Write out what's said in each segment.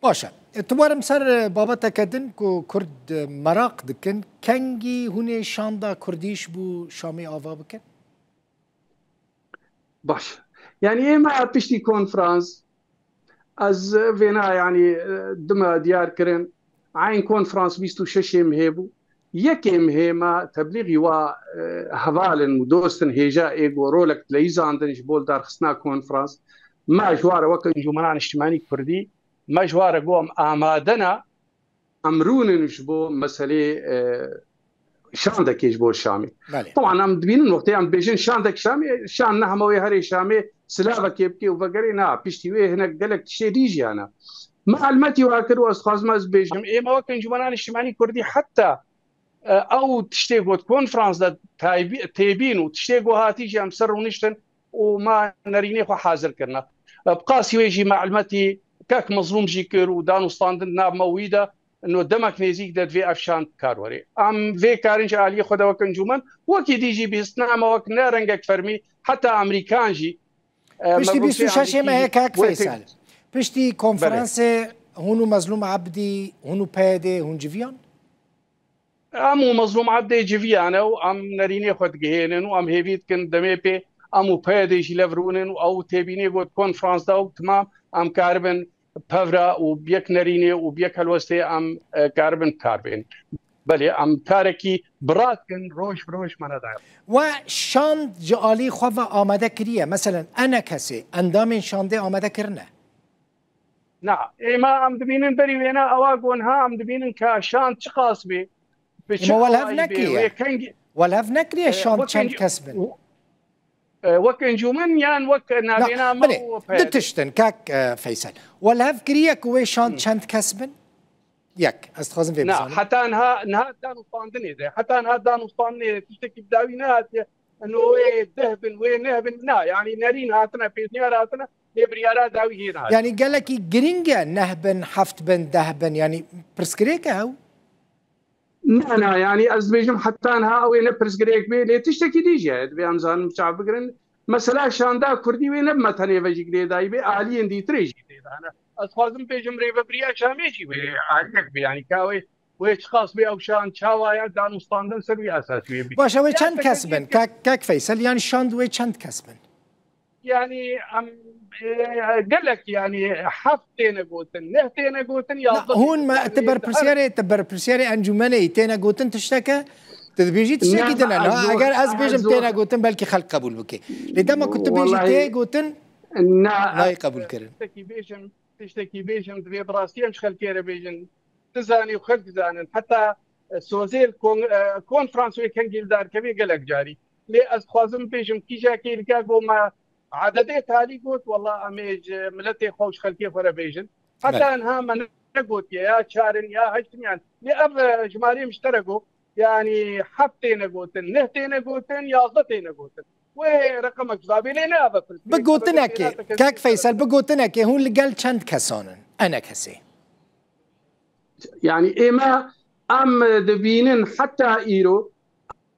باشا تبارم سر بابتا كدن كو كرد مراق دكن كنجي هوني شاندا كرديش بو شامي آوا بكن؟ باش يعني ما بشتي كونفرانس از فينا يعني دما ديار كرن عين كونفرانس بيستو ششم هيبو يكيم هيما تبليغي و هفالن ودوستن هيجا ايغو رولك تليزا عندنش بول دار خصنا كونفرانس ما جوار وكن جمعان اجتماعي كردي ما جوار قوم آمادنا امرون نشبو مسألة شاندك يجبو الشامي طبعا عم تبين وقت عم بيجين شاندك شامي شان نحموي هري شامي سلافك يبكي وفقري نا بيشتي ويه هناك قالك شيء ديجي انا معلوماتي واكر واستخاص ما بيجم اي ما وكن جمعان اجتماعي كردي حتى او تشتيقوا كونفرنس دا تيبين وتشتيقوا هاتيجي ام سر ونشتن وما نريني خو حاضر كرنا بقاسي ويجي معلوماتي كاك مظلوم جيكر ودانو ستاندن ناب مويده انه دمك نيزيك داد في افشان كاروري ام في كارنج علي خدا وكن جومن وكي دي جي بيسنا ما وك نارنجك فرمي حتى امريكان جي بشتي بيستو شاشي ما هيك هاك فيصل بشتي كونفرنس هونو مظلوم عبدي هونو بادي هون جيفيان امو مظلوم عبدي جيفيان وام نريني خد جهينن وام هيفيت كن دمي بي امو بادي جيلفرونن او تبيني قد كونفرنس دا تمام ام كاربن بافرا وبيك نريني وبيك هالوستي ام كاربن كاربين بله ام تاركي براكن روش بروش ما ندعم وشان جالي خوفا آماده كريه مثلا انا كسي اندام شانده آماده كرنه نعم ما ام دبينن بري وينا اواقون ها ام دبينن كشان تقاس بي ما ولهف نكريه ولهف نكريه شان شان كسبن وكن جومن يان وكن نابينا ما دتشتن كاك فيصل ولهف كريه كوي شان شان كسبن ياك استخدم في نعم حتى انها دانو طاندني ده حتى انها دانو طاندني تشتكي بداوينات انه وين ذهبن وين نهبن نا يعني نارين هاتنا في نياراتنا لبريارات داوي هنا يعني قال لك جرينجا نهبن حفتبن ذهبن يعني برسكريكا هو لا يعني ازبيجم حتى انها وين برسكريك بي لي تشتكي ديجي بامزان مشعب بقرن مثلا شاندا كردي وين مثلا يجي قريداي بي عالي دي تريجي انا اصفازم بيجم ريبه بريا شاميجي عاليك يعني كاوي ويش خاص بي او شان شاوايا دانو ستاندن سري اساسي بي باشا وي چند كسبن كاك فيصل يعني شاند وي چند كسبن يعني قال لك يعني حفتين قوتن نهتين قوتن يا هون ما تبر برسياري انجمني تينا قوتن تشتكى تبيجي تشتكي دنا اگر از بيجم تينا قوتن بلكي خلق قبول بكي لدما كنت بيجي تي قوتن لا قبول كرن تشتكي بيجم تبي براسي مش خلكيره بيجن تزاني وخلق زانن حتى سوزيل كونفرنس كان جلدار كبي قالك جاري لي از خوازم بيجم كي جاكي لكاكو ما عددي تالي قلت والله اميج ملتي خوش خلكي فرا بيجن حتى انها من قلت يا شارن يا هشتم يعني لأب جماري مشتركوا يعني حبتين قوتن نهتين قوتن ياضتين قوتن ورقمك زابي لنا بقوتنا كي كاك فيصل بقوتنا كي هون اللي قال چند كسانن انا كسي يعني اما ام دبينن حتى ايرو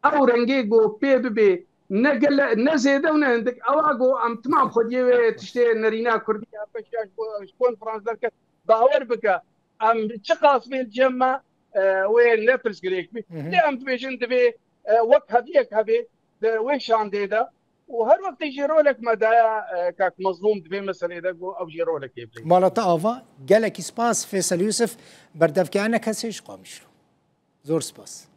او رنجي جو بي بي نقل نزيد ونندك اواغو ام تمام خدي تشتي نرينا كردي باش كونفرنس درك باور بك ام تشقاص بين الجمع وين نفرس غريك بي ام تبيجن تبي وقت هذيك هبي وين شان ديدا وهر وقت يجيروا لك مدايا كاك مظلوم تبي مثلا اذا او جيروا لك يبلي مالتا افا قالك سباس فيصل يوسف بردف كانك هسيش قامشلو زور سباس